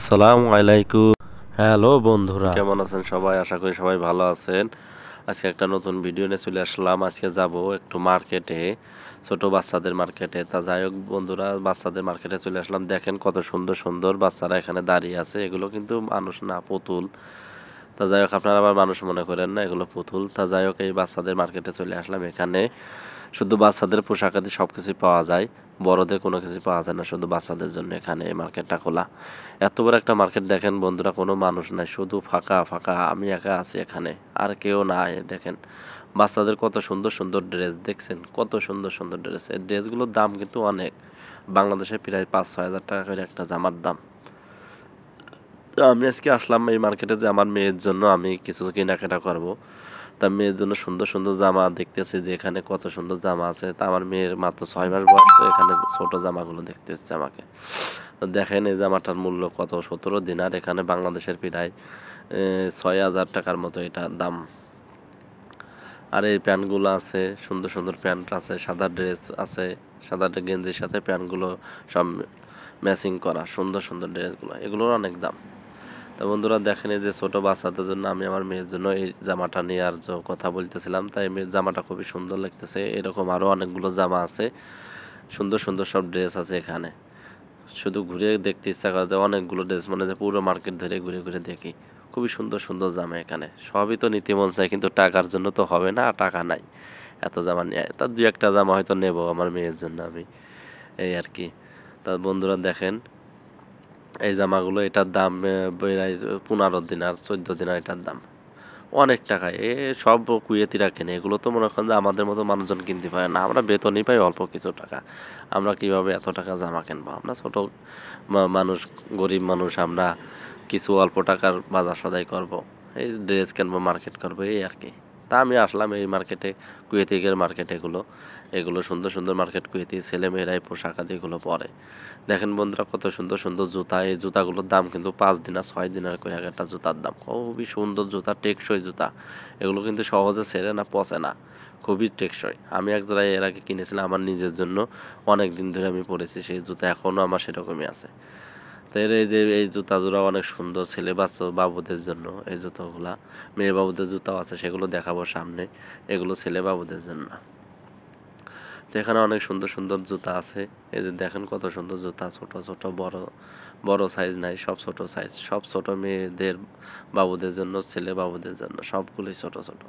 আসসালামু আলাইকুম। হ্যালো বন্ধুরা, কেমন আছেন সবাই? আশা করি সবাই ভালো আছেন। আজকে একটা নতুন ভিডিও নিয়ে চলে আসলাম। আজকে যাব একটু মার্কেটে, ছোট বাচ্চাদের মার্কেটে। তা যাই হোক বন্ধুরা, বাচ্চাদের মার্কেটে চলে আসলাম। দেখেন কত সুন্দর সুন্দর বাচ্চারা এখানে দাঁড়িয়ে আছে। এগুলো কিন্তু মানুষ না, পুতুল। তা যাই হোক, আপনারা আবার মানুষ মনে করেন না, এগুলো পুতুল। তা যাই হোক, এই বাচ্চাদের মার্কেটে চলে আসলাম। এখানে শুধু বাচ্চাদের পোশাক আদি সব কিছুই পাওয়া যায়, বড়দের কোনো কিছুই পাওয়া যায় না, শুধু বাচ্চাদের জন্য এখানে এই মার্কেটটা খোলা। এত বড় একটা মার্কেট দেখেন বন্ধুরা, কোনো মানুষ নাই, শুধু ফাঁকা ফাঁকা, আমি একা আছি এখানে, আর কেউ নাই। দেখেন বাচ্চাদের কত সুন্দর সুন্দর ড্রেস, দেখছেন কত সুন্দর সুন্দর ড্রেস। এই ড্রেসগুলোর দাম কিন্তু অনেক, বাংলাদেশে প্রায় 5-6 হাজার টাকা করে একটা জামার দাম। তো আমি আজকে আসলাম এই মার্কেটে যে আমার মেয়ের জন্য আমি কিছু কেনাকাটা করব। তা মেয়ের জন্য সুন্দর সুন্দর জামা দেখতেছি যে এখানে কত সুন্দর জামা আছে। তা আমার মেয়ের মাত্র 6 মাস বয়স, তো এখানে ছোট জামাগুলো দেখতে হচ্ছে আমাকে। তো দেখেন এই জামাটার মূল্য কত, 17 দিনার, এখানে বাংলাদেশের প্রায় 6 হাজার টাকার মতো এটা দাম। আর এই প্যান্টগুলো আছে, সুন্দর সুন্দর প্যান্ট আছে, সাদা ড্রেস আছে, সাদা গেঞ্জির সাথে প্যান্টগুলো সব ম্যাচিং করা, সুন্দর সুন্দর ড্রেসগুলো, এগুলোর অনেক দাম। তো বন্ধুরা দেখেন, এই যে ছোট বাচ্চাদের জন্য আমি আমার মেয়ের জন্য এই জামাটা নেওয়ার কথা বলতেছিলাম। তাই মেয়ের জামাটা খুবই সুন্দর লাগতেছে। এরকম আরো অনেকগুলো জামা আছে, সুন্দর সুন্দর সব ড্রেস আছে এখানে। শুধু ঘুরে দেখতে ইচ্ছা করে যে অনেকগুলো ড্রেস, মানে যে পুরো মার্কেট ধরে ঘুরে ঘুরে দেখি। খুবই সুন্দর সুন্দর জামা এখানে, সবই তো নিতে মন চায়, কিন্তু টাকার জন্য তো হবে না, টাকা নাই এত জামা নিয়ে। তা দুই একটা জামা হয়তো নেব আমার মেয়ের জন্য আমি, এই আর কি। তা বন্ধুরা দেখেন এই জামাগুলো, এটার দাম প্রায় 15 দিনার 14 দিনার এটার দাম, অনেক টাকা। সব কুয়েতিরা কেনে এগুলো, তো মনে করেন যে আমাদের মতো মানুষজন কিনতে পারে না, আমরা বেতনই পাই অল্প কিছু টাকা, আমরা কিভাবে এত টাকা জামা কিনবো? আমরা ছোট মানুষ, গরিব মানুষ, আমরা কিছু অল্প টাকার বাজার সদাই করব, এই ড্রেস কিনবো, মার্কেট করবো, এই আর কি। তা আমি আসলাম এই মার্কেটে, কুয়েতিকের মার্কেট এগুলো, এগুলো সুন্দর সুন্দর মার্কেট, কুয়েতি ছেলেমেয়েরাই পোশাক আদি এগুলো পরে। দেখেন বন্ধুরা কত সুন্দর সুন্দর জুতা, এই জুতাগুলোর দাম কিন্তু 5 দিনার 6 দিনার করে এক একটা জুতার দাম। খুবই সুন্দর জুতা, টেকসই জুতা, এগুলো কিন্তু সহজে ছেঁড়ে না, পচে না, খুবই টেকসই। আমি এক জোড়া এর আগে কিনেছিলাম আমার নিজের জন্য, অনেক দিন ধরে আমি পরেছি সেই জুতা, এখনো আমার সেরকমই আছে। তো এই যে এই জুতা জোড়া অনেক সুন্দর, ছেলে বাচ্চা বাবুদের জন্য এই জুতোগুলা। মেয়ে বাবুদের জুতাও আছে, সেগুলো দেখাবো সামনে, এগুলো ছেলে বাবুদের জন্য। তো এখানে অনেক সুন্দর সুন্দর জুতা আছে। এই যে দেখেন কত সুন্দর জুতা, ছোট ছোট, বড় বড় সাইজ নাই, সব ছোট সাইজ, সব ছোট, মেয়েদের বাবুদের জন্য, ছেলে বাবুদের জন্য, সবগুলোই ছোট ছোট।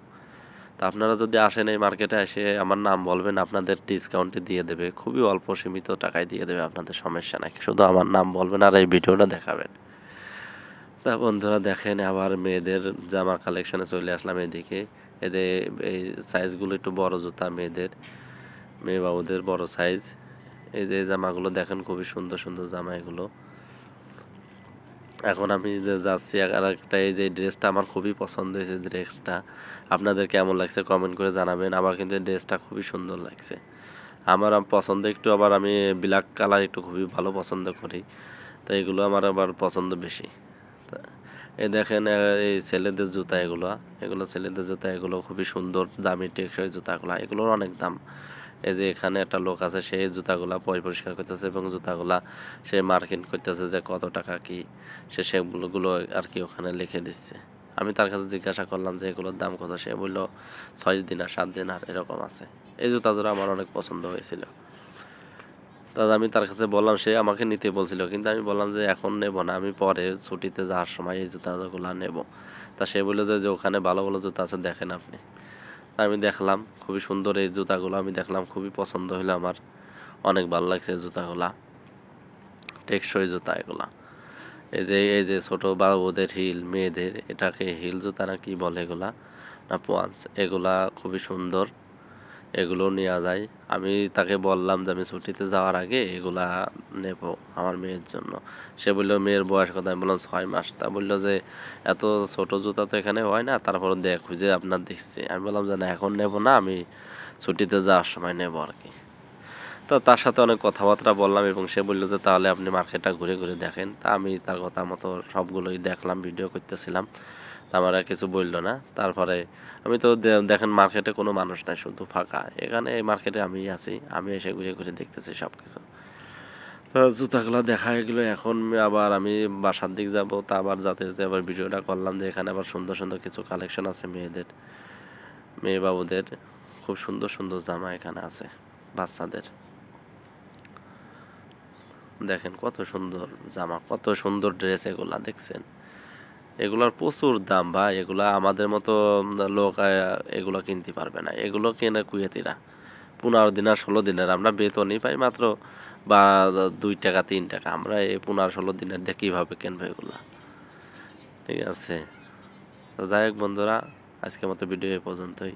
তা আপনারা যদি আসেন এই মার্কেটে, এসে আমার নাম বলবেন, আপনাদের ডিসকাউন্টে দিয়ে দেবে, খুবই অল্প সীমিত টাকায় দিয়ে দেবে, আপনাদের সমস্যা নাই, শুধু আমার নাম বলবেন আর এই ভিডিওটা দেখাবেন। তা বন্ধুরা দেখেন, আবার মেয়েদের জামা কালেকশনে চলে আসলাম এদিকে। এদের এই সাইজগুলো একটু বড় জুতা মেয়েদের, মেয়ে বাবুদের বড় সাইজ। এই যে জামাগুলো দেখেন, খুবই সুন্দর সুন্দর জামা এগুলো। এখন আমি যে যাচ্ছি আর একটা, এই যে ড্রেসটা আমার খুবই পছন্দ হয়েছে, ড্রেসটা আপনাদের কেমন লাগছে কমেন্ট করে জানাবেন। আমার কিন্তু ড্রেসটা খুবই সুন্দর লাগছে, আমার পছন্দ একটু, আবার আমি ব্ল্যাক কালার একটু খুবই ভালো পছন্দ করি, তো এগুলো আমার আবার পছন্দ বেশি। তা এই দেখেন এই ছেলেদের জুতা, এগুলো এগুলো ছেলেদের জুতা, এগুলো খুবই সুন্দর, দামি টেকসই জুতাগুলো, এগুলোর অনেক দাম। এই যে এখানে একটা লোক আছে, সেই জুতাগুলা পরিষ্কার করতেছে, এবং জুতাগুলা সে মার্কিং করতেছে যে কত টাকা কি, সে সেগুলো আর কি ওখানে লিখে দিচ্ছে। আমি তার কাছে জিজ্ঞাসা করলাম যে এগুলোর দাম কত, সে বললো 6 দিনার 7 দিনার এরকম আছে। এই জুতা জোড়া আমার অনেক পছন্দ হয়েছিল। তা আমি তার কাছে বললাম, সে আমাকে নিতে বলছিল, কিন্তু আমি বললাম যে এখন নেব না, আমি পরে ছুটিতে যাওয়ার সময় এই জুতাগুলো নেব। তা সে বললো যে ওখানে ভালো ভালো জুতা আছে, দেখেন আপনি। তা আমি দেখলাম, খুবই সুন্দর এই জুতাগুলো, আমি দেখলাম, খুবই পছন্দ হলো আমার, অনেক ভালো লাগছে এই জুতাগুলা, টেকসই জুতা এগুলা। এই যে ছোট বাবুদের হিল, মেয়েদের এটাকে হিল জুতা না কি বলে এগুলা, না পোয়ান্স, এগুলা খুবই সুন্দর, এগুলো নেওয়া যায়। আমি তাকে বললাম যে আমি ছুটিতে যাওয়ার আগে এগুলা নেব আমার মেয়ের জন্য। সে বললো মেয়ের বয়স কত, আমি বললাম 6 মাস। তা বললো যে এত ছোট জুতা তো এখানে হয় না, তারপর দেখ খুঁজে আপনার দেখছি। আমি বললাম যে না, এখন নেব না, আমি ছুটিতে যাওয়ার সময় নেব আর কি। তো তার সাথে অনেক কথাবার্তা বললাম, এবং সে বললো যে তাহলে আপনি মার্কেটটা ঘুরে ঘুরে দেখেন। তা আমি তার কথা মতো সবগুলোই দেখলাম, ভিডিও করতেছিলাম। তা আমার আর কিছু বললো না। তারপরে আমি তো দেখেন মার্কেটে কোনো মানুষ নাই, শুধু ফাঁকা, এখানে এই মার্কেটে আমি আছি, আমি এসে ঘুরে ঘুরে দেখতেছি সব কিছু। তো জুতাগুলো দেখা গেলো। এখন আবার আমি বাসার দিক যাব, তা আবার যাতে যেতে আবার ভিডিওটা করলাম যে এখানে আবার সুন্দর সুন্দর কিছু কালেকশন আছে মেয়েদের, মেয়ে বাবুদের খুব সুন্দর সুন্দর জামা এখানে আছে বাচ্চাদের। দেখেন কত সুন্দর জামা, কত সুন্দর ড্রেস, এগুলা দেখছেন? এগুলার প্রচুর দাম ভাই। এগুলা আমাদের মতো লোক এগুলো কিনতে পারবে না। এগুলো কেনে কুয়েতিরা 15 দিন আর 16 দিনের। আমরা বেতনই পাই মাত্র বা 2 টাকা 3 টাকা। আমরা এই 15-16 দিনের দিয়ে কিভাবে কিনবো এগুলা? ঠিক আছে, তো যাই হোক বন্ধুরা, আজকের মতো ভিডিও এ পর্যন্তই।